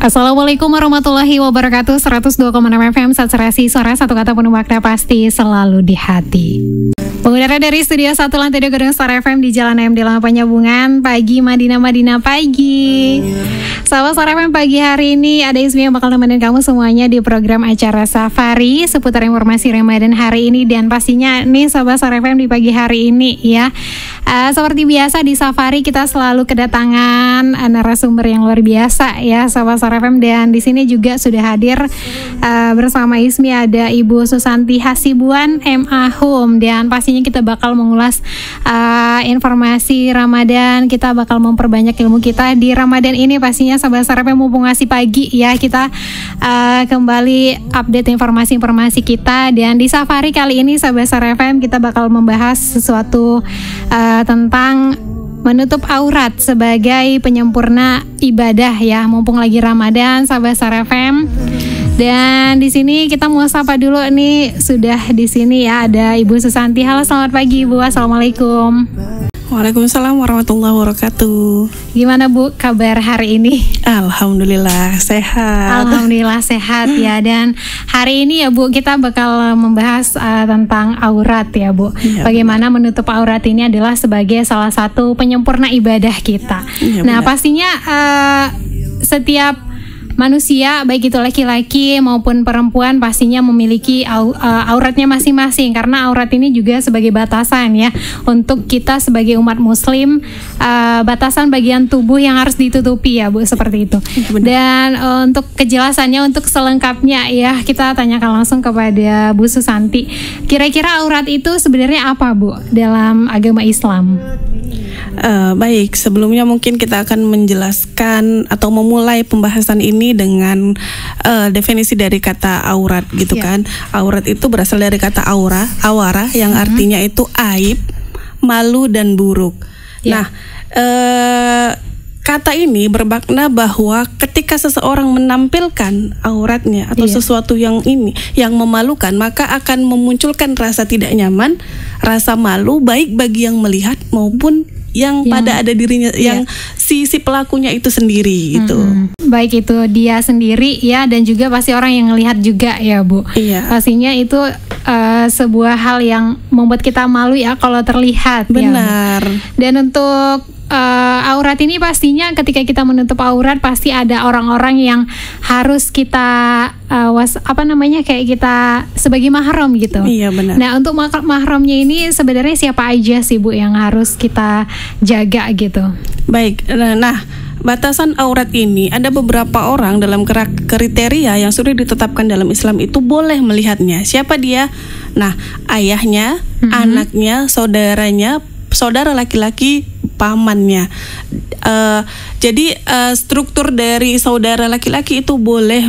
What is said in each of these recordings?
Assalamualaikum warahmatullahi wabarakatuh. 102,6 FM Saturasi Suara, satu kata penuh makna pasti selalu di hati. Mengudara dari Studio 1 Lantai 2 Gedung Star FM di Jalan MD Lama Penyambungan. Pagi Madinah pagi. Sahabat Star FM, pagi hari ini ada Ismi yang bakal nemenin kamu semuanya di program acara Safari seputar informasi Ramadan hari ini. Dan pastinya nih sahabat Star FM di pagi hari ini ya, seperti biasa di Safari kita selalu kedatangan narasumber yang luar biasa ya sahabat Star FM. Dan di sini juga sudah hadir bersama Ismi ada Ibu Susanti Hasibuan MA Home. Dan pastinya kita bakal mengulas informasi Ramadan, kita bakal memperbanyak ilmu kita di Ramadan ini. Pastinya sahabat Star FM mumpung ngasih pagi ya, kita kembali update informasi-informasi kita. Dan di Safari kali ini sahabat Star FM kita bakal membahas sesuatu tentang menutup aurat sebagai penyempurna ibadah ya, mumpung lagi Ramadan sahabat Star FM. Dan di sini kita mau sapa dulu nih, sudah di sini ya ada Ibu Susanti. Halo, selamat pagi Ibu. Assalamualaikum. Waalaikumsalam warahmatullahi wabarakatuh. Gimana Bu kabar hari ini? Alhamdulillah sehat. Alhamdulillah sehat ya. Dan hari ini ya Bu kita bakal membahas tentang aurat ya Bu. Ya, bagaimana menutup aurat ini adalah sebagai salah satu penyempurna ibadah kita. Ya, nah benar. Pastinya setiap manusia baik itu laki-laki maupun perempuan pastinya memiliki auratnya masing-masing, karena aurat ini juga sebagai batasan ya untuk kita sebagai umat muslim, batasan bagian tubuh yang harus ditutupi ya Bu, seperti itu. Dan untuk kejelasannya, untuk selengkapnya ya kita tanyakan langsung kepada Bu Susanti. Kira-kira aurat itu sebenarnya apa Bu dalam agama Islam? Baik, sebelumnya mungkin kita akan menjelaskan atau memulai pembahasan ini dengan definisi dari kata aurat gitu kan. Aurat itu berasal dari kata awara yang artinya itu aib, malu dan buruk. Nah, kata ini bermakna bahwa ketika seseorang menampilkan auratnya atau sesuatu yang memalukan, maka akan memunculkan rasa tidak nyaman, rasa malu baik bagi yang melihat maupun yang pada ada dirinya, yang si pelakunya itu sendiri gitu. Baik itu dia sendiri ya, dan juga pasti orang yang ngelihat juga ya Bu. Iya. Pastinya itu sebuah hal yang membuat kita malu ya kalau terlihat. Benar. Ya, dan untuk aurat ini pastinya ketika kita menutup aurat pasti ada orang-orang yang harus kita kayak kita sebagai mahram gitu. Iya benar. Nah untuk mahramnya ini sebenarnya siapa aja sih Bu yang harus kita jaga gitu? Baik, nah batasan aurat ini ada beberapa orang dalam kriteria yang sudah ditetapkan dalam Islam itu boleh melihatnya. Siapa dia? Nah, ayahnya, anaknya, saudaranya, saudara laki-laki, pamannya. Jadi struktur dari saudara laki-laki itu boleh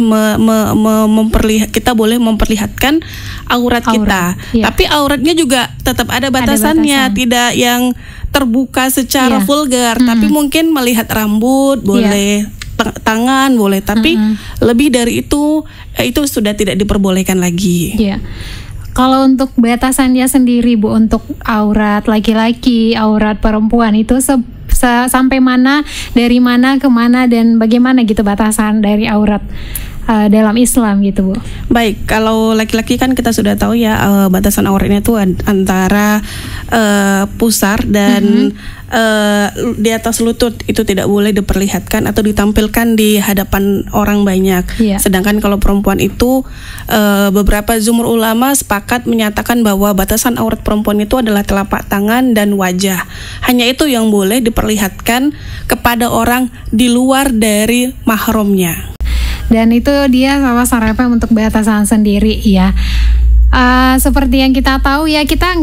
kita boleh memperlihatkan aurat kita. Ya. Tapi auratnya juga tetap ada batasannya, tidak yang terbuka secara vulgar, tapi mungkin melihat rambut boleh, tangan boleh, tapi lebih dari itu sudah tidak diperbolehkan lagi. Iya. Kalau untuk batasannya sendiri Bu, untuk aurat laki-laki, aurat perempuan itu sampai mana, dari mana ke mana, dan bagaimana gitu batasan dari aurat dalam Islam gitu Bu? Baik, kalau laki-laki kan kita sudah tahu ya, batasan auratnya itu antara pusar dan di atas lutut itu tidak boleh diperlihatkan atau ditampilkan di hadapan orang banyak. Sedangkan kalau perempuan itu beberapa jumhur ulama sepakat menyatakan bahwa batasan aurat perempuan itu adalah telapak tangan dan wajah. Hanya itu yang boleh diperlihatkan kepada orang di luar dari mahramnya. Dan itu dia sama Star FM untuk batasan sendiri ya. Seperti yang kita tahu ya, kita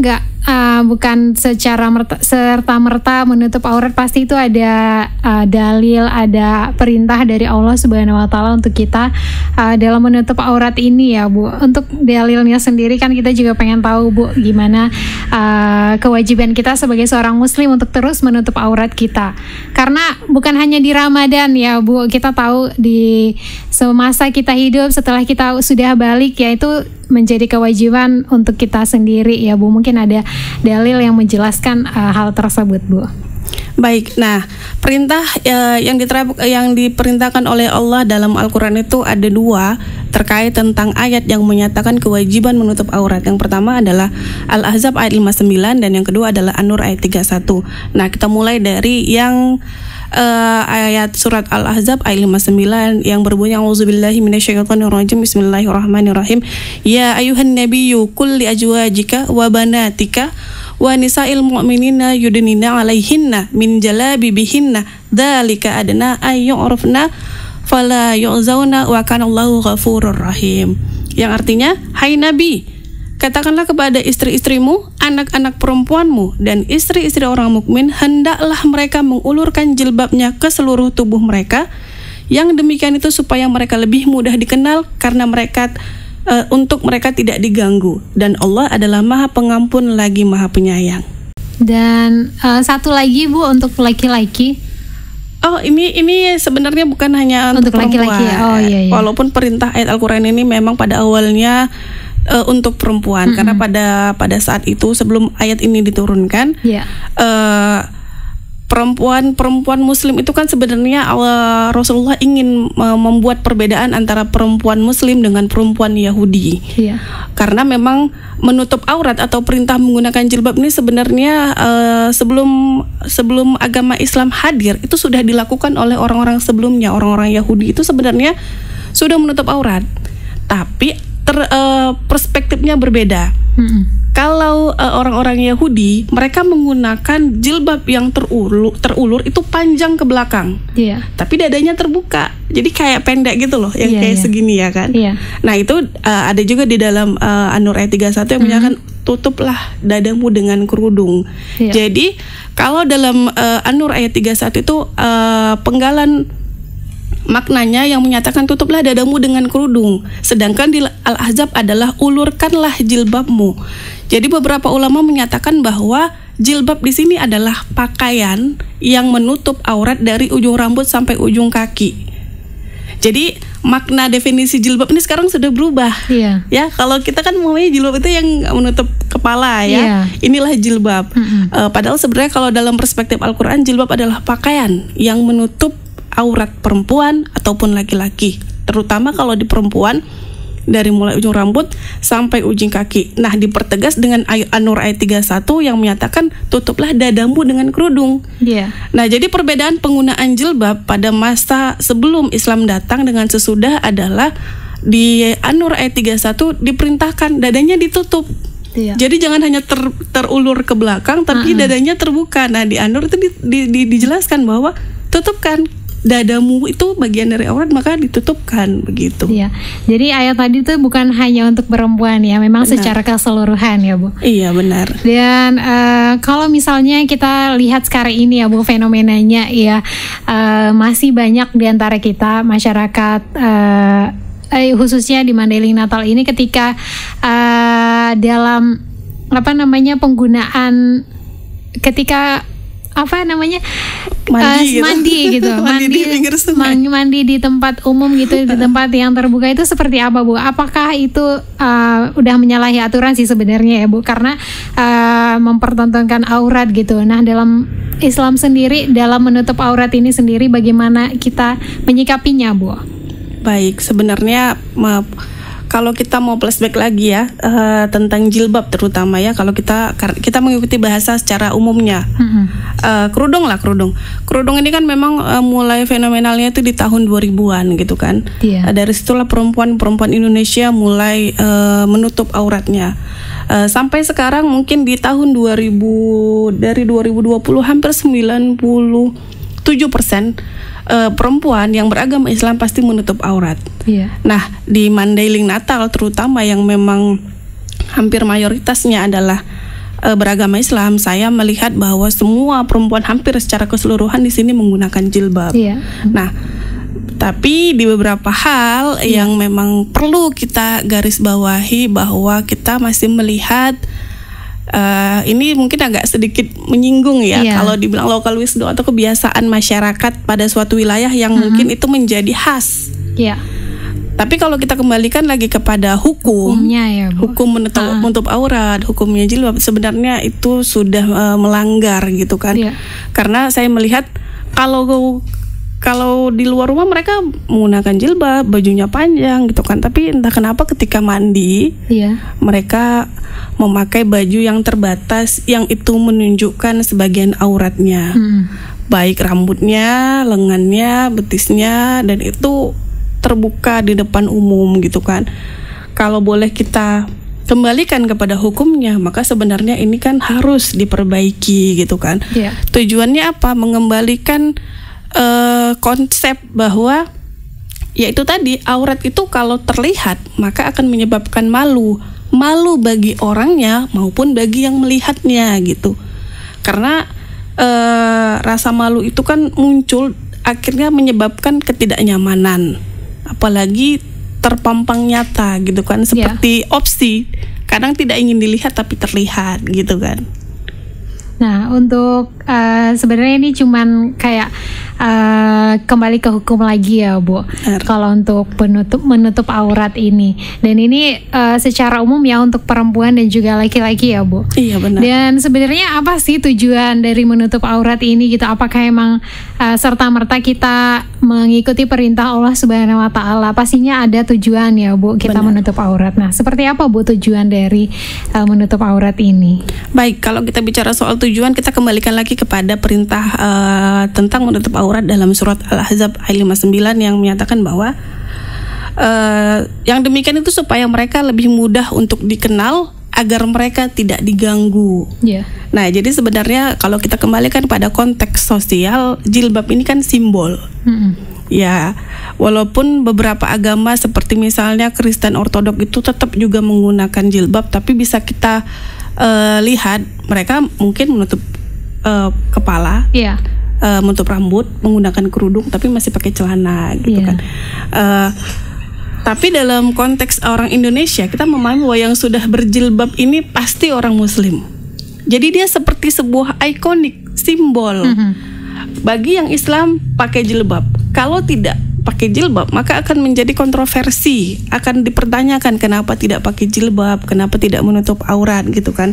bukan secara serta-merta menutup aurat, pasti itu ada dalil, ada perintah dari Allah Subhanahu wa Ta'ala untuk kita dalam menutup aurat ini ya Bu. Untuk dalilnya sendiri kan kita juga pengen tahu Bu, gimana kewajiban kita sebagai seorang muslim untuk terus menutup aurat kita. Karena bukan hanya di Ramadan ya Bu, kita tahu di semasa kita hidup setelah kita sudah balik ya, itu menjadi kewajiban untuk kita sendiri ya Bu. Mungkin ada dalil yang menjelaskan hal tersebut Bu. Baik, nah perintah yang diperintahkan oleh Allah dalam Al-Quran itu ada 2 terkait tentang ayat yang menyatakan kewajiban menutup aurat. Yang pertama adalah Al-Ahzab ayat 59 dan yang kedua adalah An-Nur ayat 31. Nah, kita mulai dari yang ayat surat Al-Ahzab ayat 59 yang berbunyi A'udzubillahi minasyaitonirrajim Bismillahirrahmanirrahim. Ya ayuhan nabiyyu qul li azwajika wa banatika wa nisa'il mu'minina yudnina 'alaihinna min jalabibihinna dzalika adna ay yu'rafna fala yu'zauna wa kana Allahu ghafurur rahim. Yang artinya, hai Nabi, katakanlah kepada istri-istrimu, anak-anak perempuanmu dan istri-istri orang mukmin, hendaklah mereka mengulurkan jilbabnya ke seluruh tubuh mereka. Yang demikian itu supaya mereka lebih mudah dikenal karena mereka untuk mereka tidak diganggu, dan Allah adalah Maha Pengampun lagi Maha Penyayang. Dan satu lagi Bu untuk laki-laki. Oh, ini sebenarnya bukan hanya untuk laki-laki. Oh iya, iya. Walaupun perintah ayat Al-Quran ini memang pada awalnya untuk perempuan, karena pada saat itu sebelum ayat ini diturunkan, perempuan Muslim itu kan sebenarnya Rasulullah ingin membuat perbedaan antara perempuan Muslim dengan perempuan Yahudi. Karena memang menutup aurat atau perintah menggunakan jilbab ini sebenarnya sebelum agama Islam hadir itu sudah dilakukan oleh orang-orang sebelumnya. Orang-orang Yahudi itu sebenarnya sudah menutup aurat, tapi perspektifnya berbeda. Kalau orang-orang Yahudi, mereka menggunakan jilbab yang terulur itu panjang ke belakang, tapi dadanya terbuka, jadi kayak pendek gitu loh, yang kayak segini ya kan. Nah itu ada juga di dalam An-Nur ayat 31 yang menyatakan tutuplah dadamu dengan kerudung. Jadi kalau dalam An-Nur ayat 31 itu penggalan maknanya yang menyatakan tutuplah dadamu dengan kerudung, sedangkan di Al-Ahzab adalah ulurkanlah jilbabmu. Jadi beberapa ulama menyatakan bahwa jilbab di sini adalah pakaian yang menutup aurat dari ujung rambut sampai ujung kaki. Jadi makna definisi jilbab ini sekarang sudah berubah. Ya, kalau kita kan maunya jilbab itu yang menutup kepala ya. Inilah jilbab. Padahal sebenarnya kalau dalam perspektif Al-Quran, jilbab adalah pakaian yang menutup aurat perempuan ataupun laki-laki, terutama kalau di perempuan dari mulai ujung rambut sampai ujung kaki. Nah, dipertegas dengan An-Nur ayat 31 yang menyatakan tutuplah dadamu dengan kerudung. Nah, jadi perbedaan penggunaan jilbab pada masa sebelum Islam datang dengan sesudah adalah di An-Nur ayat 31 diperintahkan dadanya ditutup. Jadi jangan hanya terulur ke belakang, tapi dadanya terbuka. Nah, di An-Nur itu dijelaskan bahwa tutupkan dadamu, itu bagian dari aurat, maka ditutupkan begitu. Jadi ayat tadi itu bukan hanya untuk perempuan ya, memang secara keseluruhan ya Bu. Iya benar. Dan kalau misalnya kita lihat sekarang ini ya Bu, fenomenanya ya masih banyak di antara kita masyarakat khususnya di Mandailing Natal ini ketika dalam penggunaan ketika mandi gitu, mandi di tempat umum gitu, di tempat yang terbuka itu seperti apa Bu? Apakah itu udah menyalahi aturan sih sebenarnya ya Bu? Karena mempertontonkan aurat gitu. Nah, dalam Islam sendiri dalam menutup aurat ini sendiri bagaimana kita menyikapinya Bu? Baik, sebenarnya kalau kita mau flashback lagi ya tentang jilbab terutama ya, kalau kita mengikuti bahasa secara umumnya, kerudung ini kan memang mulai fenomenalnya itu di tahun 2000-an gitu kan. Dari situlah perempuan Indonesia mulai menutup auratnya. Sampai sekarang mungkin di tahun 2020 hampir 97% perempuan yang beragama Islam pasti menutup aurat. Nah, di Mandailing Natal terutama yang memang hampir mayoritasnya adalah beragama Islam, saya melihat bahwa semua perempuan hampir secara keseluruhan di sini menggunakan jilbab. Nah, tapi di beberapa hal yang memang perlu kita garis bawahi bahwa kita masih melihat ini mungkin agak sedikit menyinggung ya, kalau dibilang local wisdom atau kebiasaan masyarakat pada suatu wilayah yang mungkin itu menjadi khas. Tapi kalau kita kembalikan lagi kepada hukumnya ya, Bu. Hukum menutup aurat, hukumnya jilbab sebenarnya itu sudah melanggar gitu kan. Karena saya melihat kalau di luar rumah mereka menggunakan jilbab, bajunya panjang gitu kan. Tapi entah kenapa ketika mandi, mereka memakai baju yang terbatas, yang itu menunjukkan sebagian auratnya, baik rambutnya, lengannya, betisnya, dan itu terbuka di depan umum gitu kan. Kalau boleh kita kembalikan kepada hukumnya, maka sebenarnya ini kan harus diperbaiki gitu kan. Tujuannya apa? Mengembalikan konsep bahwa yaitu tadi, aurat itu kalau terlihat maka akan menyebabkan malu bagi orangnya maupun bagi yang melihatnya gitu. Karena rasa malu itu kan muncul, akhirnya menyebabkan ketidaknyamanan, apalagi terpampang nyata gitu kan, seperti opsi kadang tidak ingin dilihat tapi terlihat gitu kan. Nah, untuk sebenarnya ini cuman kayak kembali ke hukum lagi ya, Bu. Kalau untuk menutup aurat ini, dan ini secara umum ya untuk perempuan dan juga laki-laki ya, Bu. Iya, benar. Dan sebenarnya apa sih tujuan dari menutup aurat ini gitu? Apakah emang serta-merta kita mengikuti perintah Allah Subhanahu Wa Taala? Pastinya ada tujuan ya, Bu, kita menutup aurat. Nah, seperti apa, Bu, tujuan dari menutup aurat ini? Baik, kalau kita bicara soal tujuan, kita kembalikan lagi kepada perintah tentang menutup aurat dalam surat Al-Ahzab ayat 59 yang menyatakan bahwa yang demikian itu supaya mereka lebih mudah untuk dikenal, agar mereka tidak diganggu. Nah, jadi sebenarnya kalau kita kembalikan pada konteks sosial, jilbab ini kan simbol. Ya, walaupun beberapa agama seperti misalnya Kristen Ortodok itu tetap juga menggunakan jilbab, tapi bisa kita lihat mereka mungkin menutup kepala, menutup rambut, menggunakan kerudung, tapi masih pakai celana gitu kan. Tapi dalam konteks orang Indonesia, kita memahami bahwa yang sudah berjilbab ini pasti orang Muslim. Jadi dia seperti sebuah ikonik, simbol. Bagi yang Islam pakai jilbab. Kalau tidak pakai jilbab, maka akan menjadi kontroversi, akan dipertanyakan kenapa tidak pakai jilbab, kenapa tidak menutup aurat gitu kan.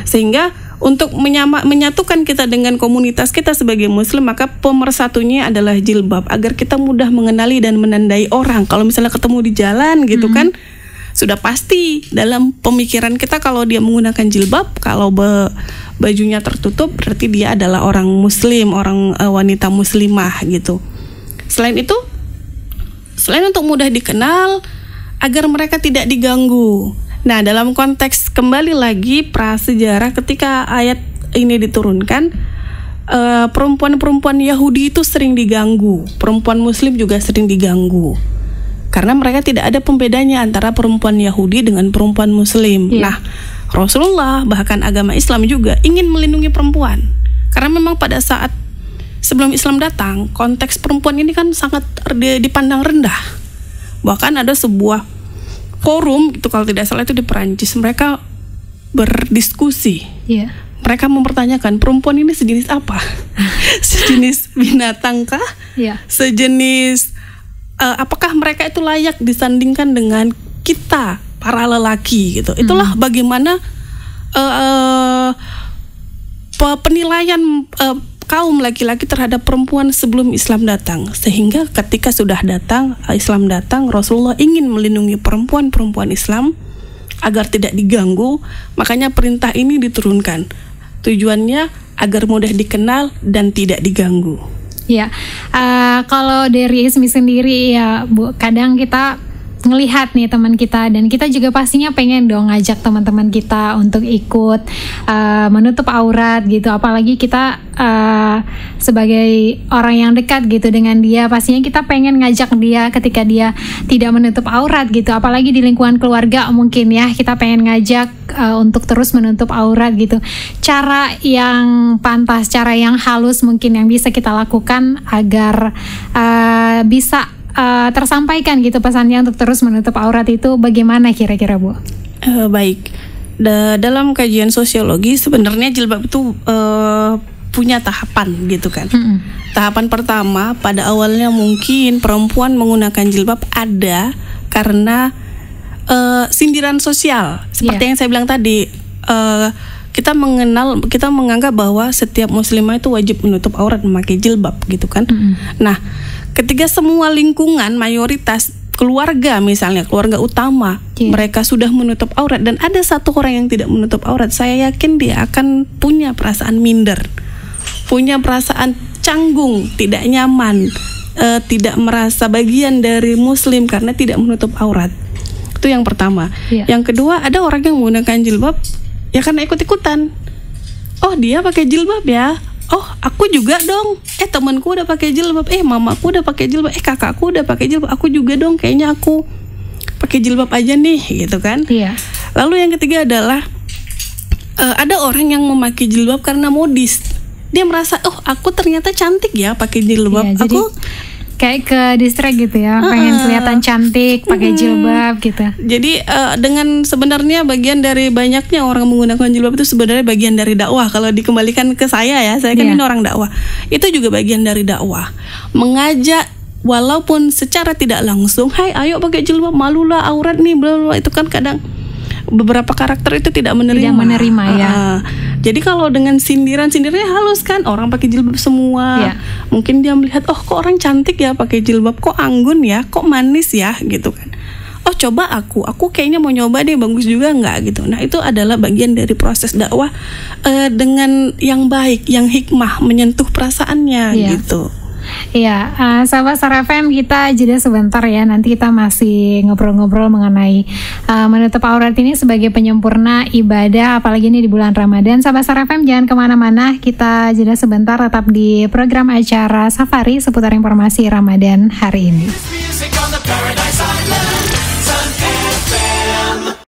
Sehingga untuk menyatukan kita dengan komunitas kita sebagai Muslim, maka pemersatunya adalah jilbab, agar kita mudah mengenali dan menandai orang. Kalau misalnya ketemu di jalan gitu kan, sudah pasti dalam pemikiran kita kalau dia menggunakan jilbab, kalau bajunya tertutup, berarti dia adalah orang Muslim, orang wanita Muslimah gitu. Selain itu, selain untuk mudah dikenal, agar mereka tidak diganggu. Nah, dalam konteks kembali lagi prasejarah, ketika ayat ini diturunkan, perempuan-perempuan Yahudi itu sering diganggu, perempuan Muslim juga sering diganggu, karena mereka tidak ada pembedanya antara perempuan Yahudi dengan perempuan Muslim. Nah, Rasulullah bahkan agama Islam juga ingin melindungi perempuan, karena memang pada saat sebelum Islam datang, konteks perempuan ini kan sangat dipandang rendah. Bahkan ada sebuah forum itu, kalau tidak salah itu di Perancis, mereka berdiskusi. Mereka mempertanyakan perempuan ini sejenis apa? Sejenis binatang kah? Sejenis apakah mereka itu layak disandingkan dengan kita para lelaki gitu? Itulah bagaimana penilaian kaum laki-laki terhadap perempuan sebelum Islam datang. Sehingga ketika sudah datang, Islam datang, Rasulullah ingin melindungi perempuan-perempuan Islam agar tidak diganggu. Makanya perintah ini diturunkan. Tujuannya agar mudah dikenal dan tidak diganggu. Kalau dari Ismi sendiri ya, Bu, kadang kita ngelihat nih teman kita, dan kita juga pastinya pengen dong ngajak teman-teman kita untuk ikut menutup aurat gitu, apalagi kita sebagai orang yang dekat gitu dengan dia, pastinya kita pengen ngajak dia ketika dia tidak menutup aurat gitu, apalagi di lingkungan keluarga mungkin ya, kita pengen ngajak untuk terus menutup aurat gitu. Cara yang pantas, cara yang halus mungkin yang bisa kita lakukan agar bisa tersampaikan gitu pesannya untuk terus menutup aurat itu bagaimana kira-kira, Bu? Baik, dalam kajian sosiologi sebenarnya jilbab itu punya tahapan gitu kan. Tahapan pertama, pada awalnya mungkin perempuan menggunakan jilbab ada karena sindiran sosial. Seperti yang saya bilang tadi, kita menganggap bahwa setiap muslimah itu wajib menutup aurat, memakai jilbab gitu kan. Nah, ketika semua lingkungan mayoritas keluarga, misalnya keluarga utama, mereka sudah menutup aurat dan ada satu orang yang tidak menutup aurat, saya yakin dia akan punya perasaan minder, punya perasaan canggung, tidak nyaman, tidak merasa bagian dari muslim karena tidak menutup aurat. Itu yang pertama. Yang kedua, ada orang yang menggunakan jilbab ya karena ikut-ikutan. Oh, dia pakai jilbab ya. Oh, aku juga dong. Temanku udah pakai jilbab. Mamaku udah pakai jilbab. Kakakku udah pakai jilbab. Aku juga dong. Kayaknya aku pakai jilbab aja nih, gitu kan? Lalu yang ketiga adalah ada orang yang memakai jilbab karena modis. Dia merasa, oh, aku ternyata cantik ya pakai jilbab. Aku kayak ke distract gitu ya, pengen kelihatan cantik pakai jilbab gitu. Jadi dengan sebenarnya bagian dari banyaknya orang menggunakan jilbab itu sebenarnya bagian dari dakwah. Kalau dikembalikan ke saya ya, saya kan ini orang dakwah. Itu juga bagian dari dakwah. Mengajak walaupun secara tidak langsung, hai ayo pakai jilbab, malulah aurat nih, bla bla. Itu kan kadang beberapa karakter itu tidak menerima ya. Jadi kalau dengan sindirannya halus kan, orang pakai jilbab semua. Mungkin dia melihat, oh kok orang cantik ya pakai jilbab, kok anggun ya, kok manis ya, gitu kan. Oh coba aku kayaknya mau nyoba deh, bagus juga nggak gitu. Nah itu adalah bagian dari proses dakwah dengan yang baik, yang hikmah, menyentuh perasaannya gitu. Iya, sahabat Star FM, kita jeda sebentar ya. Nanti kita masih ngobrol-ngobrol mengenai menutup aurat ini sebagai penyempurna ibadah, apalagi ini di bulan Ramadan. Sahabat Star FM, jangan kemana-mana. Kita jeda sebentar, tetap di program acara Safari seputar informasi Ramadan hari ini.